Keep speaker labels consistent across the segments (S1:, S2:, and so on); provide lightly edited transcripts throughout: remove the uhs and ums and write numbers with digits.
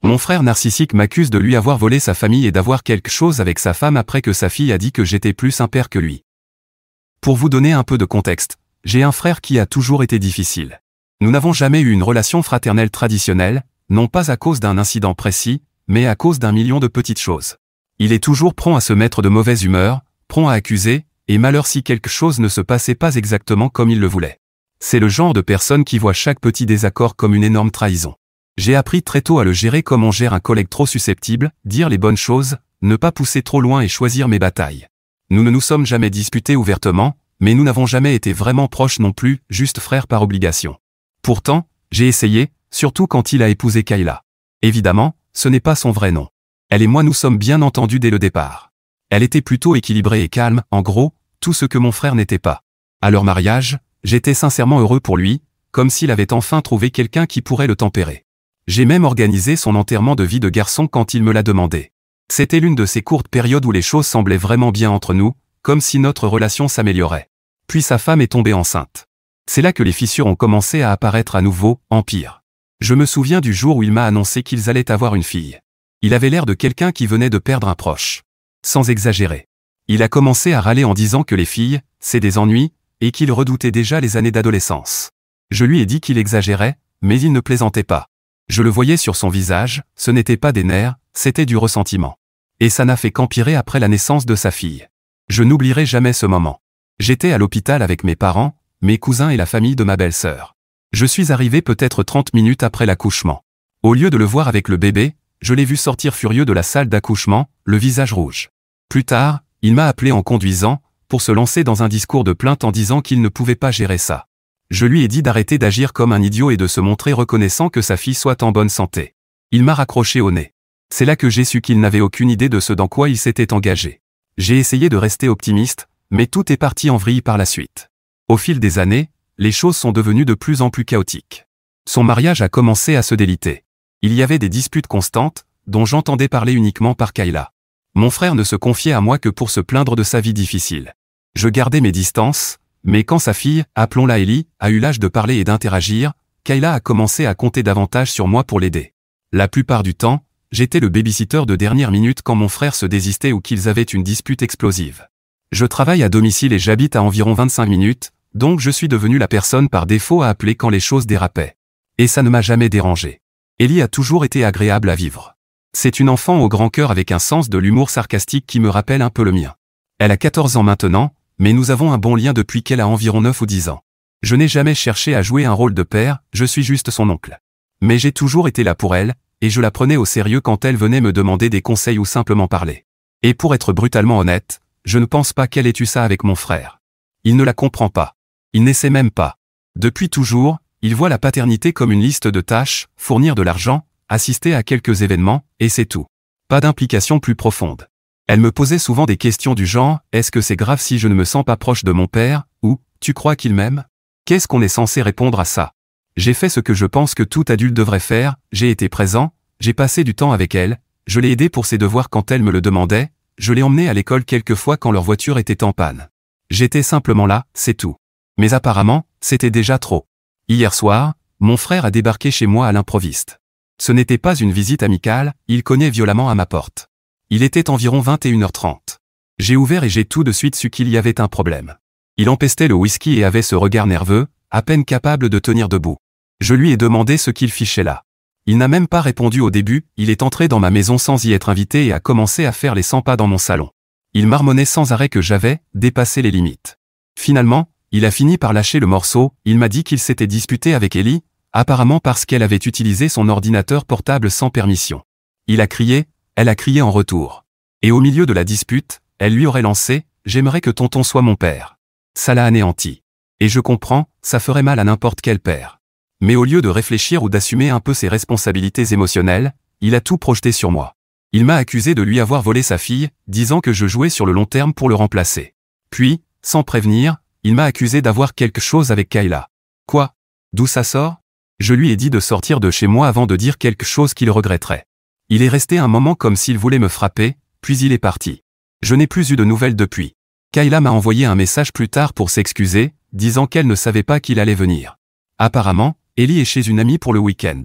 S1: Mon frère narcissique m'accuse de lui avoir volé sa famille et d'avoir quelque chose avec sa femme après que sa fille a dit que j'étais plus un père que lui. Pour vous donner un peu de contexte, j'ai un frère qui a toujours été difficile. Nous n'avons jamais eu une relation fraternelle traditionnelle, non pas à cause d'un incident précis, mais à cause d'un million de petites choses. Il est toujours prompt à se mettre de mauvaise humeur, prompt à accuser, et malheur si quelque chose ne se passait pas exactement comme il le voulait. C'est le genre de personne qui voit chaque petit désaccord comme une énorme trahison. J'ai appris très tôt à le gérer comme on gère un collègue trop susceptible, dire les bonnes choses, ne pas pousser trop loin et choisir mes batailles. Nous ne nous sommes jamais disputés ouvertement, mais nous n'avons jamais été vraiment proches non plus, juste frères par obligation. Pourtant, j'ai essayé, surtout quand il a épousé Kayla. Évidemment, ce n'est pas son vrai nom. Elle et moi nous sommes bien entendus dès le départ. Elle était plutôt équilibrée et calme, en gros, tout ce que mon frère n'était pas. À leur mariage, j'étais sincèrement heureux pour lui, comme s'il avait enfin trouvé quelqu'un qui pourrait le tempérer. J'ai même organisé son enterrement de vie de garçon quand il me l'a demandé. C'était l'une de ces courtes périodes où les choses semblaient vraiment bien entre nous, comme si notre relation s'améliorait. Puis sa femme est tombée enceinte. C'est là que les fissures ont commencé à apparaître à nouveau, en pire. Je me souviens du jour où il m'a annoncé qu'ils allaient avoir une fille. Il avait l'air de quelqu'un qui venait de perdre un proche. Sans exagérer. Il a commencé à râler en disant que les filles, c'est des ennuis, et qu'il redoutait déjà les années d'adolescence. Je lui ai dit qu'il exagérait, mais il ne plaisantait pas. Je le voyais sur son visage, ce n'était pas des nerfs, c'était du ressentiment. Et ça n'a fait qu'empirer après la naissance de sa fille. Je n'oublierai jamais ce moment. J'étais à l'hôpital avec mes parents, mes cousins et la famille de ma belle-sœur. Je suis arrivé peut-être 30 minutes après l'accouchement. Au lieu de le voir avec le bébé, je l'ai vu sortir furieux de la salle d'accouchement, le visage rouge. Plus tard, il m'a appelé en conduisant, pour se lancer dans un discours de plainte en disant qu'il ne pouvait pas gérer ça. Je lui ai dit d'arrêter d'agir comme un idiot et de se montrer reconnaissant que sa fille soit en bonne santé. Il m'a raccroché au nez. C'est là que j'ai su qu'il n'avait aucune idée de ce dans quoi il s'était engagé. J'ai essayé de rester optimiste, mais tout est parti en vrille par la suite. Au fil des années, les choses sont devenues de plus en plus chaotiques. Son mariage a commencé à se déliter. Il y avait des disputes constantes, dont j'entendais parler uniquement par Kayla. Mon frère ne se confiait à moi que pour se plaindre de sa vie difficile. Je gardais mes distances, mais quand sa fille, appelons-la Ellie, a eu l'âge de parler et d'interagir, Kayla a commencé à compter davantage sur moi pour l'aider. La plupart du temps, j'étais le babysitter de dernière minute quand mon frère se désistait ou qu'ils avaient une dispute explosive. Je travaille à domicile et j'habite à environ 25 minutes, donc je suis devenu la personne par défaut à appeler quand les choses dérapaient. Et ça ne m'a jamais dérangé. Ellie a toujours été agréable à vivre. C'est une enfant au grand cœur avec un sens de l'humour sarcastique qui me rappelle un peu le mien. Elle a 14 ans maintenant, mais nous avons un bon lien depuis qu'elle a environ 9 ou 10 ans. Je n'ai jamais cherché à jouer un rôle de père, je suis juste son oncle. Mais j'ai toujours été là pour elle, et je la prenais au sérieux quand elle venait me demander des conseils ou simplement parler. Et pour être brutalement honnête, je ne pense pas qu'elle ait eu ça avec mon frère. Il ne la comprend pas. Il n'essaie même pas. Depuis toujours, il voit la paternité comme une liste de tâches, fournir de l'argent, assister à quelques événements, et c'est tout. Pas d'implication plus profonde. Elle me posait souvent des questions du genre « Est-ce que c'est grave si je ne me sens pas proche de mon père ?» ou « Tu crois qu'il m'aime ?» Qu'est-ce qu'on est censé répondre à ça? J'ai fait ce que je pense que tout adulte devrait faire, j'ai été présent, j'ai passé du temps avec elle, je l'ai aidée pour ses devoirs quand elle me le demandait, je l'ai emmenée à l'école quelquefois quand leur voiture était en panne. J'étais simplement là, c'est tout. Mais apparemment, c'était déjà trop. Hier soir, mon frère a débarqué chez moi à l'improviste. Ce n'était pas une visite amicale, il cognait violemment à ma porte. Il était environ 21h30. J'ai ouvert et j'ai tout de suite su qu'il y avait un problème. Il empestait le whisky et avait ce regard nerveux, à peine capable de tenir debout. Je lui ai demandé ce qu'il fichait là. Il n'a même pas répondu au début, il est entré dans ma maison sans y être invité et a commencé à faire les 100 pas dans mon salon. Il marmonnait sans arrêt que j'avais dépassé les limites. Finalement, il a fini par lâcher le morceau, il m'a dit qu'il s'était disputé avec Ellie, apparemment parce qu'elle avait utilisé son ordinateur portable sans permission. Il a crié, elle a crié en retour. Et au milieu de la dispute, elle lui aurait lancé « J'aimerais que tonton soit mon père ». Ça l'a anéanti. Et je comprends, ça ferait mal à n'importe quel père. Mais au lieu de réfléchir ou d'assumer un peu ses responsabilités émotionnelles, il a tout projeté sur moi. Il m'a accusé de lui avoir volé sa fille, disant que je jouais sur le long terme pour le remplacer. Puis, sans prévenir, il m'a accusé d'avoir quelque chose avec Kayla. Quoi? D'où ça sort? Je lui ai dit de sortir de chez moi avant de dire quelque chose qu'il regretterait. Il est resté un moment comme s'il voulait me frapper, puis il est parti. Je n'ai plus eu de nouvelles depuis. Kayla m'a envoyé un message plus tard pour s'excuser, disant qu'elle ne savait pas qu'il allait venir. Apparemment, Ellie est chez une amie pour le week-end.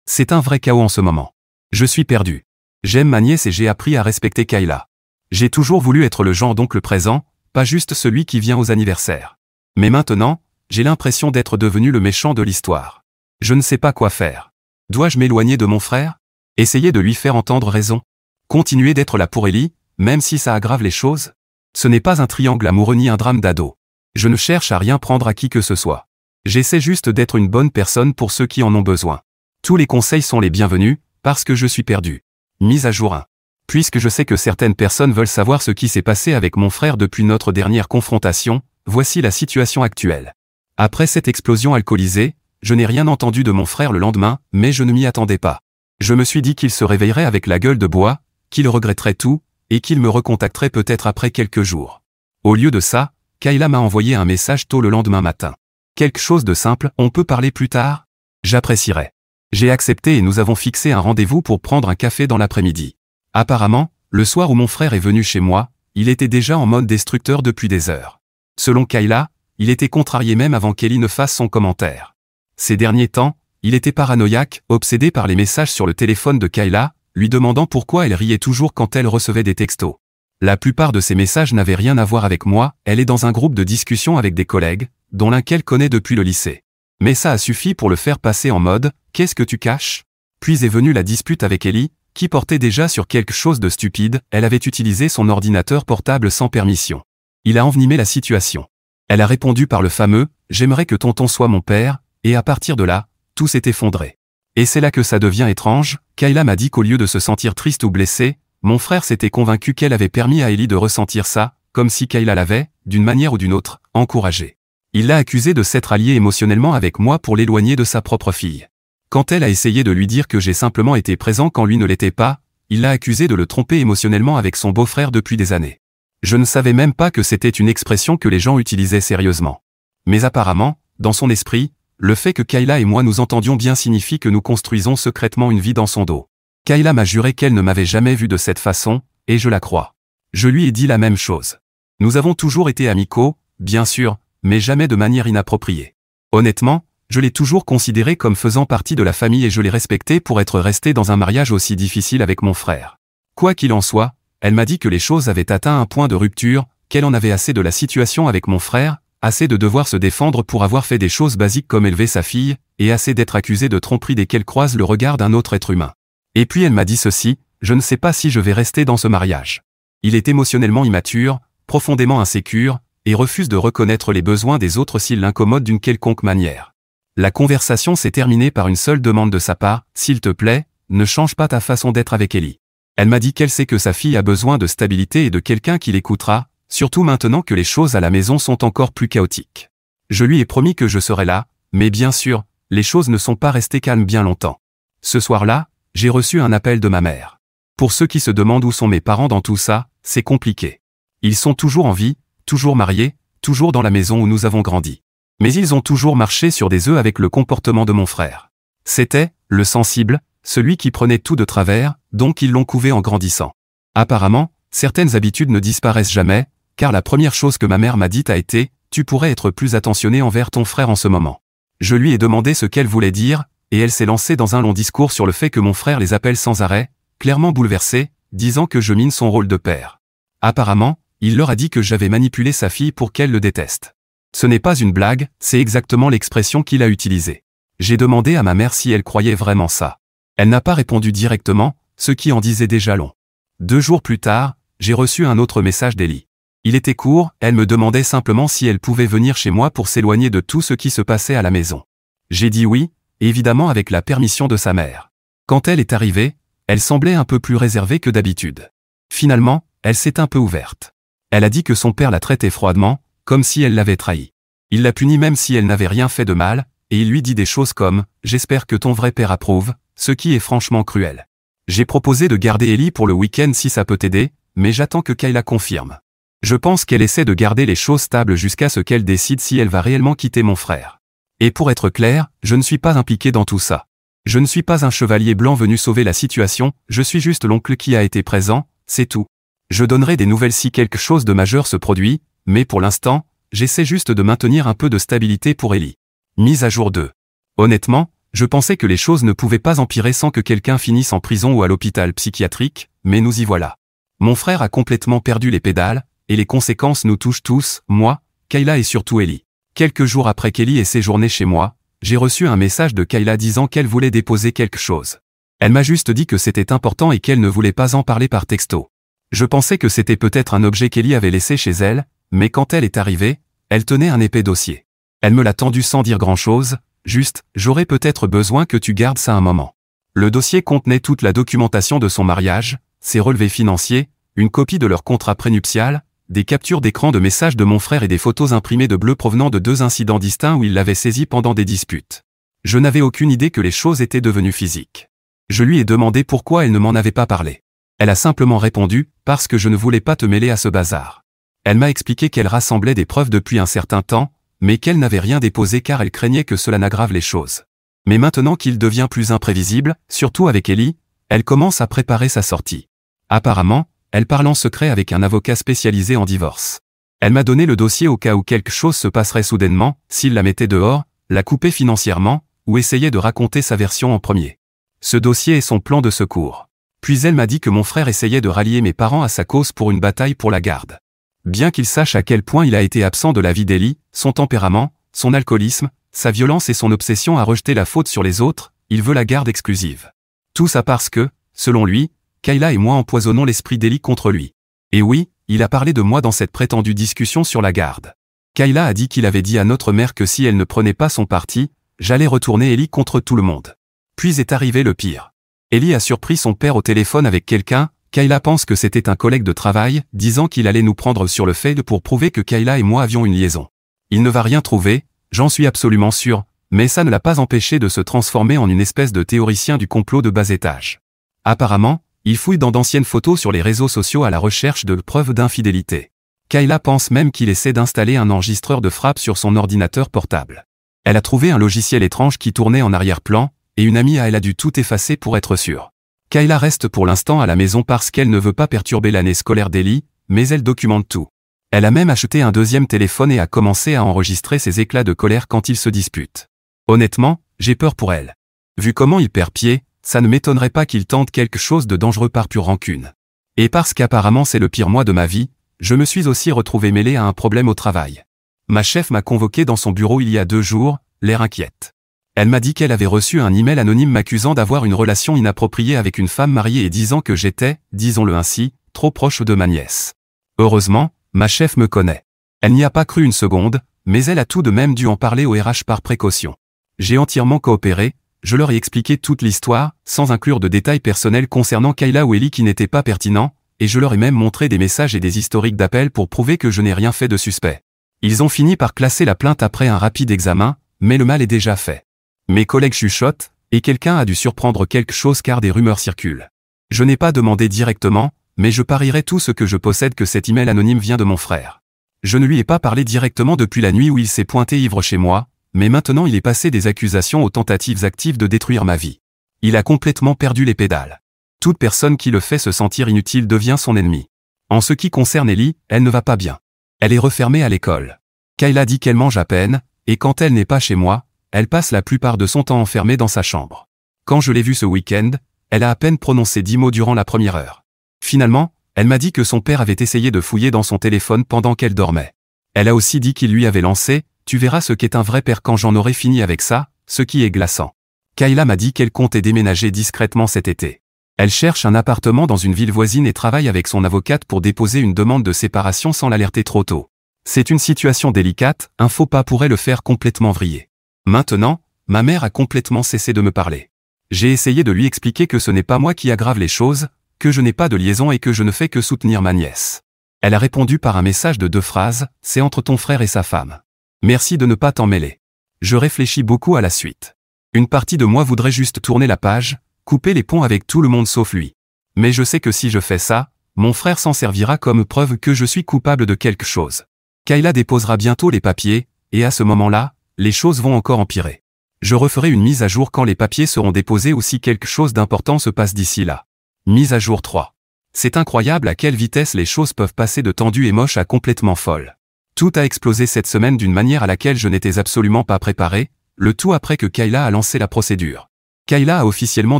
S1: C'est un vrai chaos en ce moment. Je suis perdu. J'aime ma nièce et j'ai appris à respecter Kayla. J'ai toujours voulu être le genre d'oncle présent, pas juste celui qui vient aux anniversaires. Mais maintenant, j'ai l'impression d'être devenu le méchant de l'histoire. Je ne sais pas quoi faire. Dois-je m'éloigner de mon frère? Essayer de lui faire entendre raison? Continuer d'être là pour Ellie, même si ça aggrave les choses? Ce n'est pas un triangle amoureux ni un drame d'ado. Je ne cherche à rien prendre à qui que ce soit. J'essaie juste d'être une bonne personne pour ceux qui en ont besoin. Tous les conseils sont les bienvenus, parce que je suis perdu. Mise à jour 1. Puisque je sais que certaines personnes veulent savoir ce qui s'est passé avec mon frère depuis notre dernière confrontation, voici la situation actuelle. Après cette explosion alcoolisée, je n'ai rien entendu de mon frère le lendemain, mais je ne m'y attendais pas. Je me suis dit qu'il se réveillerait avec la gueule de bois, qu'il regretterait tout, et qu'il me recontacterait peut-être après quelques jours. Au lieu de ça, Kayla m'a envoyé un message tôt le lendemain matin. Quelque chose de simple, on peut parler plus tard? J'apprécierais. J'ai accepté et nous avons fixé un rendez-vous pour prendre un café dans l'après-midi. Apparemment, le soir où mon frère est venu chez moi, il était déjà en mode destructeur depuis des heures. Selon Kayla, il était contrarié même avant qu'Ellie ne fasse son commentaire. Ces derniers temps, il était paranoïaque, obsédé par les messages sur le téléphone de Kayla, lui demandant pourquoi elle riait toujours quand elle recevait des textos. La plupart de ces messages n'avaient rien à voir avec moi, elle est dans un groupe de discussion avec des collègues, dont l'un qu'elle connaît depuis le lycée. Mais ça a suffi pour le faire passer en mode « Qu'est-ce que tu caches ?» Puis est venue la dispute avec Ellie, qui portait déjà sur quelque chose de stupide, elle avait utilisé son ordinateur portable sans permission. Il a envenimé la situation. Elle a répondu par le fameux « J'aimerais que tonton soit mon père », et à partir de là, tout s'est effondré. Et c'est là que ça devient étrange, Kayla m'a dit qu'au lieu de se sentir triste ou blessée, mon frère s'était convaincu qu'elle avait permis à Ellie de ressentir ça, comme si Kayla l'avait, d'une manière ou d'une autre, encouragée. Il l'a accusée de s'être alliée émotionnellement avec moi pour l'éloigner de sa propre fille. Quand elle a essayé de lui dire que j'ai simplement été présent quand lui ne l'était pas, il l'a accusée de le tromper émotionnellement avec son beau-frère depuis des années. Je ne savais même pas que c'était une expression que les gens utilisaient sérieusement. Mais apparemment, dans son esprit, le fait que Kayla et moi nous entendions bien signifie que nous construisons secrètement une vie dans son dos. Kayla m'a juré qu'elle ne m'avait jamais vu de cette façon, et je la crois. Je lui ai dit la même chose. Nous avons toujours été amicaux, bien sûr, mais jamais de manière inappropriée. Honnêtement, je l'ai toujours considéré comme faisant partie de la famille et je l'ai respecté pour être resté dans un mariage aussi difficile avec mon frère. Quoi qu'il en soit, elle m'a dit que les choses avaient atteint un point de rupture, qu'elle en avait assez de la situation avec mon frère, assez de devoir se défendre pour avoir fait des choses basiques comme élever sa fille, et assez d'être accusée de tromperie dès qu'elle croise le regard d'un autre être humain. Et puis elle m'a dit ceci, je ne sais pas si je vais rester dans ce mariage. Il est émotionnellement immature, profondément insécure, et refuse de reconnaître les besoins des autres s'ils l'incommodent d'une quelconque manière. La conversation s'est terminée par une seule demande de sa part, s'il te plaît, ne change pas ta façon d'être avec Ellie. Elle m'a dit qu'elle sait que sa fille a besoin de stabilité et de quelqu'un qui l'écoutera, surtout maintenant que les choses à la maison sont encore plus chaotiques. Je lui ai promis que je serais là, mais bien sûr, les choses ne sont pas restées calmes bien longtemps. Ce soir-là, j'ai reçu un appel de ma mère. Pour ceux qui se demandent où sont mes parents dans tout ça, c'est compliqué. Ils sont toujours en vie, toujours mariés, toujours dans la maison où nous avons grandi. Mais ils ont toujours marché sur des œufs avec le comportement de mon frère. C'était, le sensible, celui qui prenait tout de travers, donc ils l'ont couvé en grandissant. Apparemment, certaines habitudes ne disparaissent jamais, car la première chose que ma mère m'a dite a été « Tu pourrais être plus attentionné envers ton frère en ce moment ». Je lui ai demandé ce qu'elle voulait dire, et elle s'est lancée dans un long discours sur le fait que mon frère les appelle sans arrêt, clairement bouleversé, disant que je mine son rôle de père. Apparemment, il leur a dit que j'avais manipulé sa fille pour qu'elle le déteste. Ce n'est pas une blague, c'est exactement l'expression qu'il a utilisée. J'ai demandé à ma mère si elle croyait vraiment ça. Elle n'a pas répondu directement, ce qui en disait déjà long. 2 jours plus tard, j'ai reçu un autre message d'Ellie. Il était court, elle me demandait simplement si elle pouvait venir chez moi pour s'éloigner de tout ce qui se passait à la maison. J'ai dit oui, évidemment avec la permission de sa mère. Quand elle est arrivée, elle semblait un peu plus réservée que d'habitude. Finalement, elle s'est un peu ouverte. Elle a dit que son père la traitait froidement, comme si elle l'avait trahi. Il la punit même si elle n'avait rien fait de mal, et il lui dit des choses comme « J'espère que ton vrai père approuve », ce qui est franchement cruel. J'ai proposé de garder Ellie pour le week-end si ça peut t'aider, mais j'attends que Kayla confirme. Je pense qu'elle essaie de garder les choses stables jusqu'à ce qu'elle décide si elle va réellement quitter mon frère. Et pour être clair, je ne suis pas impliqué dans tout ça. Je ne suis pas un chevalier blanc venu sauver la situation, je suis juste l'oncle qui a été présent, c'est tout. Je donnerai des nouvelles si quelque chose de majeur se produit, mais pour l'instant, j'essaie juste de maintenir un peu de stabilité pour Ellie. Mise à jour 2. Honnêtement, Je pensais que les choses ne pouvaient pas empirer sans que quelqu'un finisse en prison ou à l'hôpital psychiatrique, mais nous y voilà. Mon frère a complètement perdu les pédales, et les conséquences nous touchent tous, moi, Kayla et surtout Ellie. Quelques jours après qu'Ellie ait séjourné chez moi, j'ai reçu un message de Kayla disant qu'elle voulait déposer quelque chose. Elle m'a juste dit que c'était important et qu'elle ne voulait pas en parler par texto. Je pensais que c'était peut-être un objet qu'Ellie avait laissé chez elle, mais quand elle est arrivée, elle tenait un épais dossier. Elle me l'a tendu sans dire grand-chose, juste « j'aurais peut-être besoin que tu gardes ça un moment ». Le dossier contenait toute la documentation de son mariage, ses relevés financiers, une copie de leur contrat prénuptial, des captures d'écran de messages de mon frère et des photos imprimées de bleu provenant de 2 incidents distincts où il l'avait saisi pendant des disputes. Je n'avais aucune idée que les choses étaient devenues physiques. Je lui ai demandé pourquoi elle ne m'en avait pas parlé. Elle a simplement répondu « parce que je ne voulais pas te mêler à ce bazar ». Elle m'a expliqué qu'elle rassemblait des preuves depuis un certain temps, mais qu'elle n'avait rien déposé car elle craignait que cela n'aggrave les choses. Mais maintenant qu'il devient plus imprévisible, surtout avec Ellie, elle commence à préparer sa sortie. Apparemment, elle parle en secret avec un avocat spécialisé en divorce. Elle m'a donné le dossier au cas où quelque chose se passerait soudainement, s'il la mettait dehors, la coupait financièrement, ou essayait de raconter sa version en premier. Ce dossier est son plan de secours. Puis elle m'a dit que mon frère essayait de rallier mes parents à sa cause pour une bataille pour la garde. Bien qu'il sache à quel point il a été absent de la vie d'Ellie, son tempérament, son alcoolisme, sa violence et son obsession à rejeter la faute sur les autres, il veut la garde exclusive. Tout ça parce que, selon lui, Kayla et moi empoisonnons l'esprit d'Ellie contre lui. Et oui, il a parlé de moi dans cette prétendue discussion sur la garde. Kayla a dit qu'il avait dit à notre mère que si elle ne prenait pas son parti, j'allais retourner Ellie contre tout le monde. Puis est arrivé le pire. Ellie a surpris son père au téléphone avec quelqu'un, Kayla pense que c'était un collègue de travail, disant qu'il allait nous prendre sur le fait pour prouver que Kayla et moi avions une liaison. Il ne va rien trouver, j'en suis absolument sûr, mais ça ne l'a pas empêché de se transformer en une espèce de théoricien du complot de bas étage. Apparemment, il fouille dans d'anciennes photos sur les réseaux sociaux à la recherche de preuves d'infidélité. Kayla pense même qu'il essaie d'installer un enregistreur de frappe sur son ordinateur portable. Elle a trouvé un logiciel étrange qui tournait en arrière-plan, et une amie à elle a dû tout effacer pour être sûre. Kayla reste pour l'instant à la maison parce qu'elle ne veut pas perturber l'année scolaire d'Ellie, mais elle documente tout. Elle a même acheté un 2e téléphone et a commencé à enregistrer ses éclats de colère quand ils se disputent. Honnêtement, j'ai peur pour elle. Vu comment il perd pied, ça ne m'étonnerait pas qu'il tente quelque chose de dangereux par pure rancune. Et parce qu'apparemment c'est le pire mois de ma vie, je me suis aussi retrouvé mêlé à un problème au travail. Ma chef m'a convoqué dans son bureau il y a 2 jours, l'air inquiète. Elle m'a dit qu'elle avait reçu un email anonyme m'accusant d'avoir une relation inappropriée avec une femme mariée et disant que j'étais, disons-le ainsi, trop proche de ma nièce. Heureusement, ma chef me connaît. Elle n'y a pas cru une seconde, mais elle a tout de même dû en parler au RH par précaution. J'ai entièrement coopéré, je leur ai expliqué toute l'histoire, sans inclure de détails personnels concernant Kayla ou Ellie qui n'étaient pas pertinents, et je leur ai même montré des messages et des historiques d'appels pour prouver que je n'ai rien fait de suspect. Ils ont fini par classer la plainte après un rapide examen, mais le mal est déjà fait. Mes collègues chuchotent, et quelqu'un a dû surprendre quelque chose car des rumeurs circulent. Je n'ai pas demandé directement, mais je parierais tout ce que je possède que cet email anonyme vient de mon frère. Je ne lui ai pas parlé directement depuis la nuit où il s'est pointé ivre chez moi, mais maintenant il est passé des accusations aux tentatives actives de détruire ma vie. Il a complètement perdu les pédales. Toute personne qui le fait se sentir inutile devient son ennemi. En ce qui concerne Ellie, elle ne va pas bien. Elle est refermée à l'école. Kayla dit qu'elle mange à peine, et quand elle n'est pas chez moi, elle passe la plupart de son temps enfermée dans sa chambre. Quand je l'ai vue ce week-end, elle a à peine prononcé 10 mots durant la première heure. Finalement, elle m'a dit que son père avait essayé de fouiller dans son téléphone pendant qu'elle dormait. Elle a aussi dit qu'il lui avait lancé « Tu verras ce qu'est un vrai père quand j'en aurai fini avec ça », ce qui est glaçant. Kayla m'a dit qu'elle comptait déménager discrètement cet été. Elle cherche un appartement dans une ville voisine et travaille avec son avocate pour déposer une demande de séparation sans l'alerter trop tôt. C'est une situation délicate, un faux pas pourrait le faire complètement vriller. Maintenant, ma mère a complètement cessé de me parler. J'ai essayé de lui expliquer que ce n'est pas moi qui aggrave les choses, que je n'ai pas de liaison et que je ne fais que soutenir ma nièce. Elle a répondu par un message de 2 phrases, « C'est entre ton frère et sa femme. Merci de ne pas t'en mêler. » Je réfléchis beaucoup à la suite. Une partie de moi voudrait juste tourner la page, couper les ponts avec tout le monde sauf lui. Mais je sais que si je fais ça, mon frère s'en servira comme preuve que je suis coupable de quelque chose. Kayla déposera bientôt les papiers, et à ce moment-là, les choses vont encore empirer. Je referai une mise à jour quand les papiers seront déposés ou si quelque chose d'important se passe d'ici là. Mise à jour 3. C'est incroyable à quelle vitesse les choses peuvent passer de tendues et moches à complètement folles. Tout a explosé cette semaine d'une manière à laquelle je n'étais absolument pas préparé, Le tout après que Kayla a lancé la procédure. Kayla a officiellement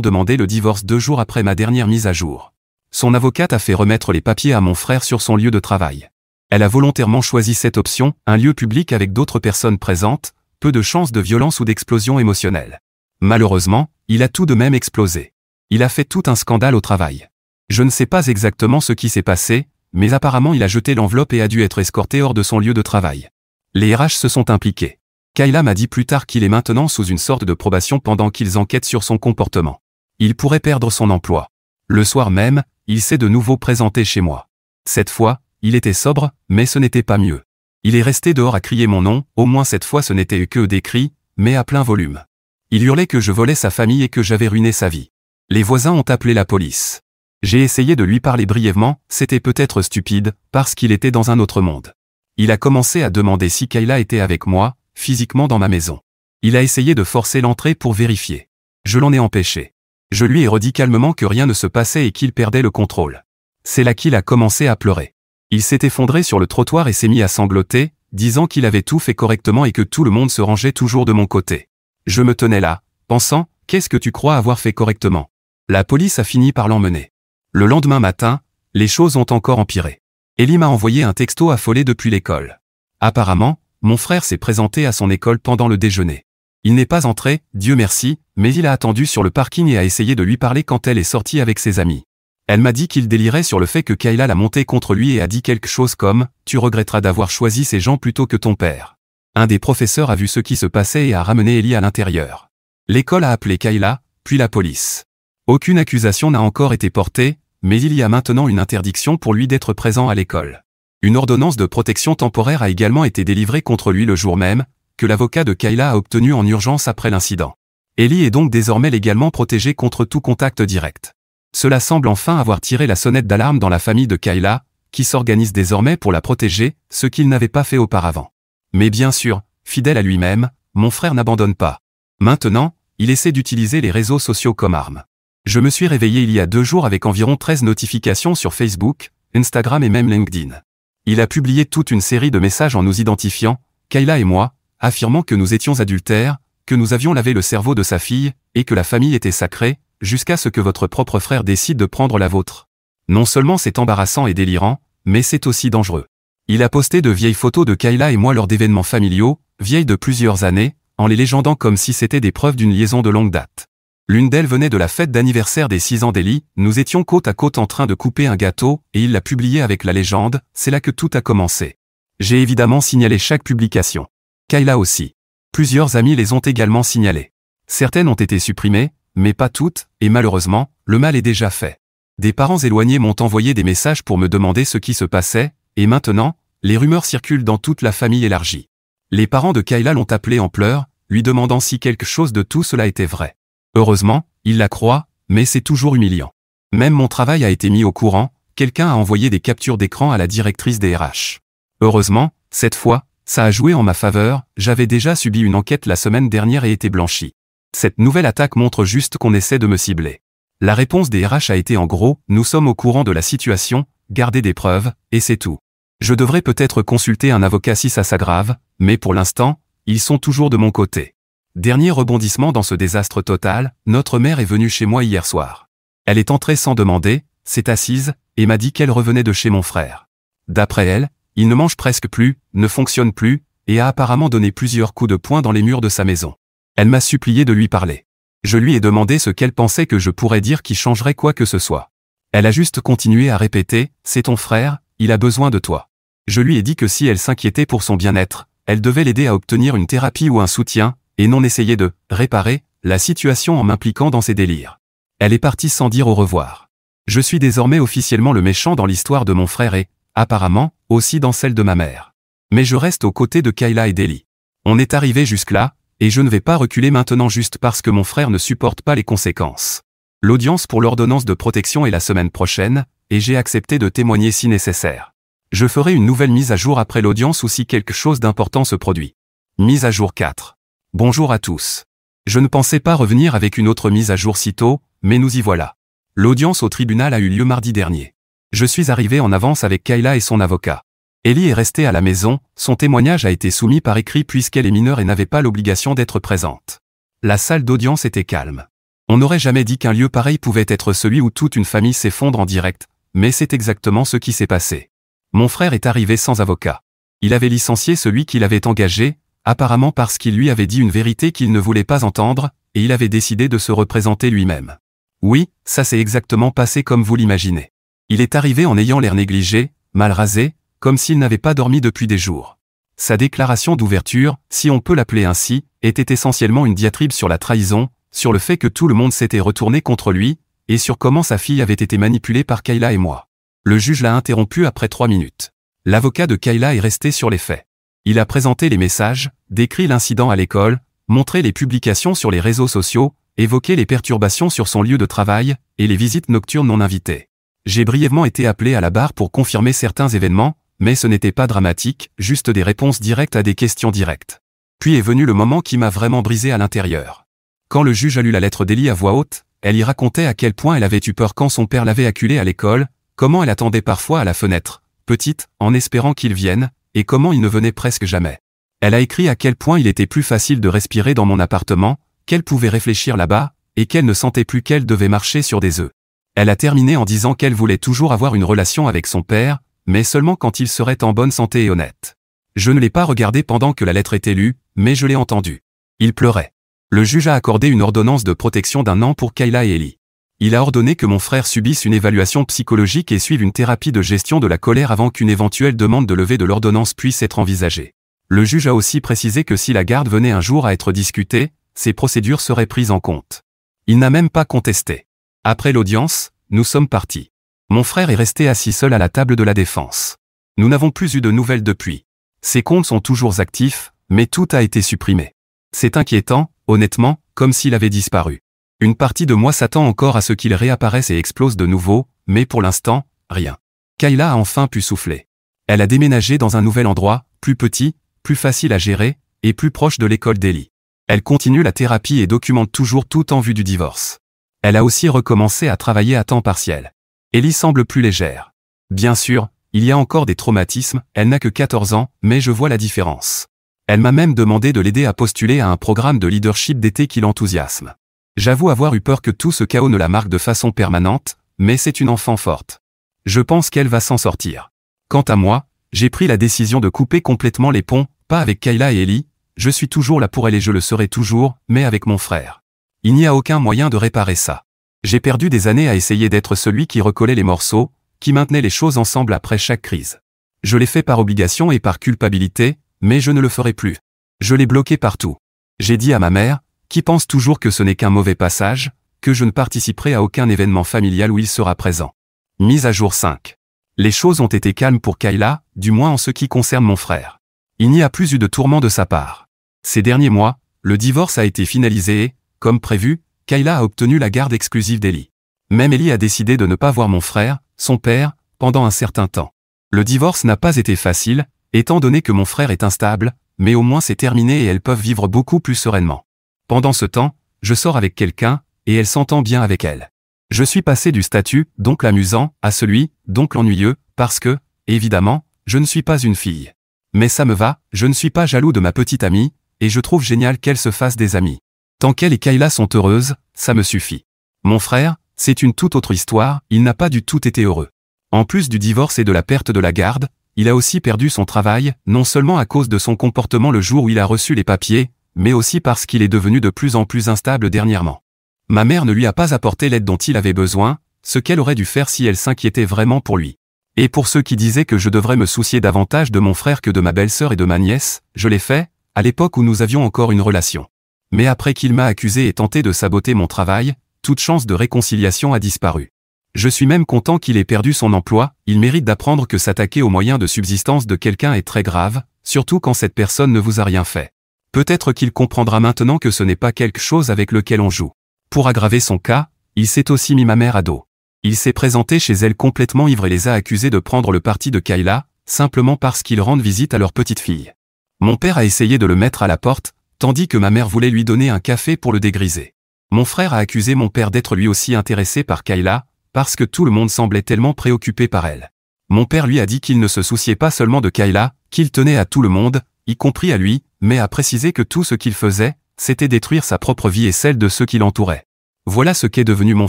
S1: demandé le divorce 2 jours après ma dernière mise à jour. Son avocate a fait remettre les papiers à mon frère sur son lieu de travail. Elle a volontairement choisi cette option, un lieu public avec d'autres personnes présentes, peu de chances de violence ou d'explosion émotionnelle. Malheureusement, il a tout de même explosé. Il a fait tout un scandale au travail. Je ne sais pas exactement ce qui s'est passé, mais apparemment il a jeté l'enveloppe et a dû être escorté hors de son lieu de travail. Les RH se sont impliqués. Kayla m'a dit plus tard qu'il est maintenant sous une sorte de probation pendant qu'ils enquêtent sur son comportement. Il pourrait perdre son emploi. Le soir même, il s'est de nouveau présenté chez moi. Cette fois, il était sobre, mais ce n'était pas mieux. Il est resté dehors à crier mon nom, au moins cette fois ce n'était que des cris, mais à plein volume. Il hurlait que je volais sa famille et que j'avais ruiné sa vie. Les voisins ont appelé la police. J'ai essayé de lui parler brièvement, c'était peut-être stupide, parce qu'il était dans un autre monde. Il a commencé à demander si Kayla était avec moi, physiquement dans ma maison. Il a essayé de forcer l'entrée pour vérifier. Je l'en ai empêché. Je lui ai redit calmement que rien ne se passait et qu'il perdait le contrôle. C'est là qu'il a commencé à pleurer. Il s'est effondré sur le trottoir et s'est mis à sangloter, disant qu'il avait tout fait correctement et que tout le monde se rangeait toujours de mon côté. Je me tenais là, pensant, qu'est-ce que tu crois avoir fait correctement? La police a fini par l'emmener. Le lendemain matin, les choses ont encore empiré. Ellie m'a envoyé un texto affolé depuis l'école. Apparemment, mon frère s'est présenté à son école pendant le déjeuner. Il n'est pas entré, Dieu merci, mais il a attendu sur le parking et a essayé de lui parler quand elle est sortie avec ses amis. Elle m'a dit qu'il délirait sur le fait que Kayla l'a monté contre lui et a dit quelque chose comme « Tu regretteras d'avoir choisi ces gens plutôt que ton père ». Un des professeurs a vu ce qui se passait et a ramené Ellie à l'intérieur. L'école a appelé Kayla, puis la police. Aucune accusation n'a encore été portée, mais il y a maintenant une interdiction pour lui d'être présent à l'école. Une ordonnance de protection temporaire a également été délivrée contre lui le jour même, que l'avocat de Kayla a obtenu en urgence après l'incident. Ellie est donc désormais légalement protégée contre tout contact direct. Cela semble enfin avoir tiré la sonnette d'alarme dans la famille de Kayla, qui s'organise désormais pour la protéger, ce qu'il n'avait pas fait auparavant. Mais bien sûr, fidèle à lui-même, mon frère n'abandonne pas. Maintenant, il essaie d'utiliser les réseaux sociaux comme arme. Je me suis réveillé il y a 2 jours avec environ 13 notifications sur Facebook, Instagram et même LinkedIn. Il a publié toute une série de messages en nous identifiant, Kayla et moi, affirmant que nous étions adultères, que nous avions lavé le cerveau de sa fille, et que la famille était sacrée, jusqu'à ce que votre propre frère décide de prendre la vôtre. Non seulement c'est embarrassant et délirant, mais c'est aussi dangereux. Il a posté de vieilles photos de Kayla et moi lors d'événements familiaux, vieilles de plusieurs années, en les légendant comme si c'était des preuves d'une liaison de longue date. L'une d'elles venait de la fête d'anniversaire des 6 ans d'Ellie, nous étions côte à côte en train de couper un gâteau, et il l'a publié avec la légende, c'est là que tout a commencé. J'ai évidemment signalé chaque publication. Kayla aussi. Plusieurs amis les ont également signalées. Certaines ont été supprimées, mais pas toutes, et malheureusement, le mal est déjà fait. Des parents éloignés m'ont envoyé des messages pour me demander ce qui se passait, et maintenant, les rumeurs circulent dans toute la famille élargie. Les parents de Kayla l'ont appelé en pleurs, lui demandant si quelque chose de tout cela était vrai. Heureusement, il la croit, mais c'est toujours humiliant. Même mon travail a été mis au courant, quelqu'un a envoyé des captures d'écran à la directrice des RH. Heureusement, cette fois, ça a joué en ma faveur, j'avais déjà subi une enquête la semaine dernière et été blanchi. Cette nouvelle attaque montre juste qu'on essaie de me cibler. La réponse des RH a été en gros, nous sommes au courant de la situation, gardez des preuves, et c'est tout. Je devrais peut-être consulter un avocat si ça s'aggrave, mais pour l'instant, ils sont toujours de mon côté. Dernier rebondissement dans ce désastre total, notre mère est venue chez moi hier soir. Elle est entrée sans demander, s'est assise, et m'a dit qu'elle revenait de chez mon frère. D'après elle, il ne mange presque plus, ne fonctionne plus, et a apparemment donné plusieurs coups de poing dans les murs de sa maison. Elle m'a supplié de lui parler. Je lui ai demandé ce qu'elle pensait que je pourrais dire qui changerait quoi que ce soit. Elle a juste continué à répéter, c'est ton frère, il a besoin de toi. Je lui ai dit que si elle s'inquiétait pour son bien-être, elle devait l'aider à obtenir une thérapie ou un soutien, et non essayer de réparer la situation en m'impliquant dans ses délires. Elle est partie sans dire au revoir. Je suis désormais officiellement le méchant dans l'histoire de mon frère et, apparemment, aussi dans celle de ma mère. Mais je reste aux côtés de Kayla et d'Ellie. On est arrivé jusque-là, et je ne vais pas reculer maintenant juste parce que mon frère ne supporte pas les conséquences. L'audience pour l'ordonnance de protection est la semaine prochaine, et j'ai accepté de témoigner si nécessaire. Je ferai une nouvelle mise à jour après l'audience ou si quelque chose d'important se produit. Mise à jour 4. Bonjour à tous. Je ne pensais pas revenir avec une autre mise à jour si tôt, mais nous y voilà. L'audience au tribunal a eu lieu mardi dernier. Je suis arrivé en avance avec Kayla et son avocat. Ellie est restée à la maison, son témoignage a été soumis par écrit puisqu'elle est mineure et n'avait pas l'obligation d'être présente. La salle d'audience était calme. On n'aurait jamais dit qu'un lieu pareil pouvait être celui où toute une famille s'effondre en direct, mais c'est exactement ce qui s'est passé. Mon frère est arrivé sans avocat. Il avait licencié celui qui l'avait engagé, apparemment parce qu'il lui avait dit une vérité qu'il ne voulait pas entendre, et il avait décidé de se représenter lui-même. Oui, ça s'est exactement passé comme vous l'imaginez. Il est arrivé en ayant l'air négligé, mal rasé, comme s'il n'avait pas dormi depuis des jours. Sa déclaration d'ouverture, si on peut l'appeler ainsi, était essentiellement une diatribe sur la trahison, sur le fait que tout le monde s'était retourné contre lui, et sur comment sa fille avait été manipulée par Kayla et moi. Le juge l'a interrompu après 3 minutes. L'avocat de Kayla est resté sur les faits. Il a présenté les messages, décrit l'incident à l'école, montré les publications sur les réseaux sociaux, évoqué les perturbations sur son lieu de travail, et les visites nocturnes non invitées. J'ai brièvement été appelé à la barre pour confirmer certains événements, mais ce n'était pas dramatique, juste des réponses directes à des questions directes. Puis est venu le moment qui m'a vraiment brisé à l'intérieur. Quand le juge a lu la lettre d'Ellie à voix haute, elle y racontait à quel point elle avait eu peur quand son père l'avait acculée à l'école, comment elle attendait parfois à la fenêtre, petite, en espérant qu'il vienne, et comment il ne venait presque jamais. Elle a écrit à quel point il était plus facile de respirer dans mon appartement, qu'elle pouvait réfléchir là-bas, et qu'elle ne sentait plus qu'elle devait marcher sur des œufs. Elle a terminé en disant qu'elle voulait toujours avoir une relation avec son père, mais seulement quand il serait en bonne santé et honnête. Je ne l'ai pas regardé pendant que la lettre était lue, mais je l'ai entendu. Il pleurait. Le juge a accordé une ordonnance de protection d'1 an pour Kayla et Ellie. Il a ordonné que mon frère subisse une évaluation psychologique et suive une thérapie de gestion de la colère avant qu'une éventuelle demande de levée de l'ordonnance puisse être envisagée. Le juge a aussi précisé que si la garde venait un jour à être discutée, ces procédures seraient prises en compte. Il n'a même pas contesté. Après l'audience, nous sommes partis. Mon frère est resté assis seul à la table de la défense. Nous n'avons plus eu de nouvelles depuis. Ses comptes sont toujours actifs, mais tout a été supprimé. C'est inquiétant, honnêtement, comme s'il avait disparu. Une partie de moi s'attend encore à ce qu'il réapparaisse et explose de nouveau, mais pour l'instant, rien. Kayla a enfin pu souffler. Elle a déménagé dans un nouvel endroit, plus petit, plus facile à gérer, et plus proche de l'école d'Ellie. Elle continue la thérapie et documente toujours tout en vue du divorce. Elle a aussi recommencé à travailler à temps partiel. Ellie semble plus légère. Bien sûr, il y a encore des traumatismes, elle n'a que 14 ans, mais je vois la différence. Elle m'a même demandé de l'aider à postuler à un programme de leadership d'été qui l'enthousiasme. J'avoue avoir eu peur que tout ce chaos ne la marque de façon permanente, mais c'est une enfant forte. Je pense qu'elle va s'en sortir. Quant à moi, j'ai pris la décision de couper complètement les ponts, pas avec Kayla et Ellie, je suis toujours là pour elle et je le serai toujours, mais avec mon frère. Il n'y a aucun moyen de réparer ça. J'ai perdu des années à essayer d'être celui qui recollait les morceaux, qui maintenait les choses ensemble après chaque crise. Je l'ai fait par obligation et par culpabilité, mais je ne le ferai plus. Je l'ai bloqué partout. J'ai dit à ma mère, qui pense toujours que ce n'est qu'un mauvais passage, que je ne participerai à aucun événement familial où il sera présent. Mise à jour 5. Les choses ont été calmes pour Kayla, du moins en ce qui concerne mon frère. Il n'y a plus eu de tourment de sa part. Ces derniers mois, le divorce a été finalisé et, comme prévu, Kayla a obtenu la garde exclusive d'Ellie. Même Ellie a décidé de ne pas voir mon frère, son père, pendant un certain temps. Le divorce n'a pas été facile, étant donné que mon frère est instable, mais au moins c'est terminé et elles peuvent vivre beaucoup plus sereinement. Pendant ce temps, je sors avec quelqu'un, et elle s'entend bien avec elle. Je suis passé du statut d'oncle amusant à celui d'oncle ennuyeux, parce que, évidemment, je ne suis pas une fille. Mais ça me va, je ne suis pas jaloux de ma petite amie, et je trouve génial qu'elle se fasse des amis. Tant qu'elle et Kayla sont heureuses, ça me suffit. Mon frère, c'est une toute autre histoire, il n'a pas du tout été heureux. En plus du divorce et de la perte de la garde, il a aussi perdu son travail, non seulement à cause de son comportement le jour où il a reçu les papiers, mais aussi parce qu'il est devenu de plus en plus instable dernièrement. Ma mère ne lui a pas apporté l'aide dont il avait besoin, ce qu'elle aurait dû faire si elle s'inquiétait vraiment pour lui. Et pour ceux qui disaient que je devrais me soucier davantage de mon frère que de ma belle-sœur et de ma nièce, je l'ai fait, à l'époque où nous avions encore une relation. Mais après qu'il m'a accusé et tenté de saboter mon travail, toute chance de réconciliation a disparu. Je suis même content qu'il ait perdu son emploi, il mérite d'apprendre que s'attaquer aux moyens de subsistance de quelqu'un est très grave, surtout quand cette personne ne vous a rien fait. Peut-être qu'il comprendra maintenant que ce n'est pas quelque chose avec lequel on joue. Pour aggraver son cas, il s'est aussi mis ma mère à dos. Il s'est présenté chez elle complètement ivre et les a accusés de prendre le parti de Kayla, simplement parce qu'ils rendent visite à leur petite fille. Mon père a essayé de le mettre à la porte, tandis que ma mère voulait lui donner un café pour le dégriser. Mon frère a accusé mon père d'être lui aussi intéressé par Kayla, parce que tout le monde semblait tellement préoccupé par elle. Mon père lui a dit qu'il ne se souciait pas seulement de Kayla, qu'il tenait à tout le monde, y compris à lui, mais a précisé que tout ce qu'il faisait, c'était détruire sa propre vie et celle de ceux qui l'entouraient. Voilà ce qu'est devenu mon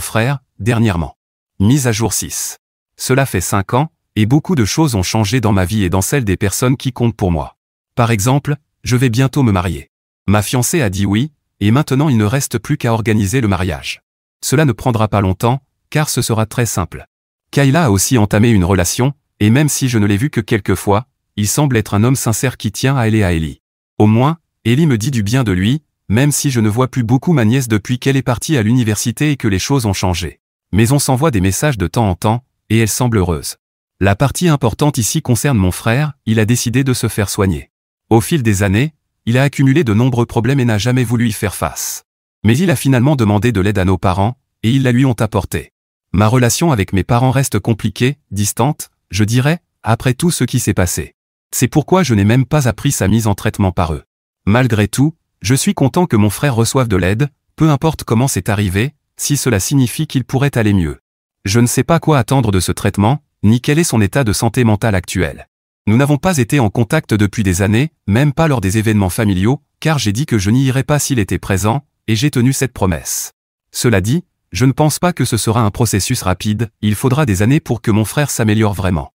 S1: frère, dernièrement. Mise à jour 6. Cela fait 5 ans, et beaucoup de choses ont changé dans ma vie et dans celle des personnes qui comptent pour moi. Par exemple, je vais bientôt me marier. Ma fiancée a dit oui, et maintenant il ne reste plus qu'à organiser le mariage. Cela ne prendra pas longtemps, car ce sera très simple. Kayla a aussi entamé une relation, et même si je ne l'ai vu que quelques fois, il semble être un homme sincère qui tient à elle et à Ellie. Au moins, Ellie me dit du bien de lui, même si je ne vois plus beaucoup ma nièce depuis qu'elle est partie à l'université et que les choses ont changé. Mais on s'envoie des messages de temps en temps, et elle semble heureuse. La partie importante ici concerne mon frère, il a décidé de se faire soigner. Au fil des années, il a accumulé de nombreux problèmes et n'a jamais voulu y faire face. Mais il a finalement demandé de l'aide à nos parents, et ils la lui ont apportée. Ma relation avec mes parents reste compliquée, distante, je dirais, après tout ce qui s'est passé. C'est pourquoi je n'ai même pas appris sa mise en traitement par eux. Malgré tout, je suis content que mon frère reçoive de l'aide, peu importe comment c'est arrivé, si cela signifie qu'il pourrait aller mieux. Je ne sais pas quoi attendre de ce traitement, ni quel est son état de santé mentale actuel. Nous n'avons pas été en contact depuis des années, même pas lors des événements familiaux, car j'ai dit que je n'y irais pas s'il était présent, et j'ai tenu cette promesse. Cela dit, je ne pense pas que ce sera un processus rapide, il faudra des années pour que mon frère s'améliore vraiment.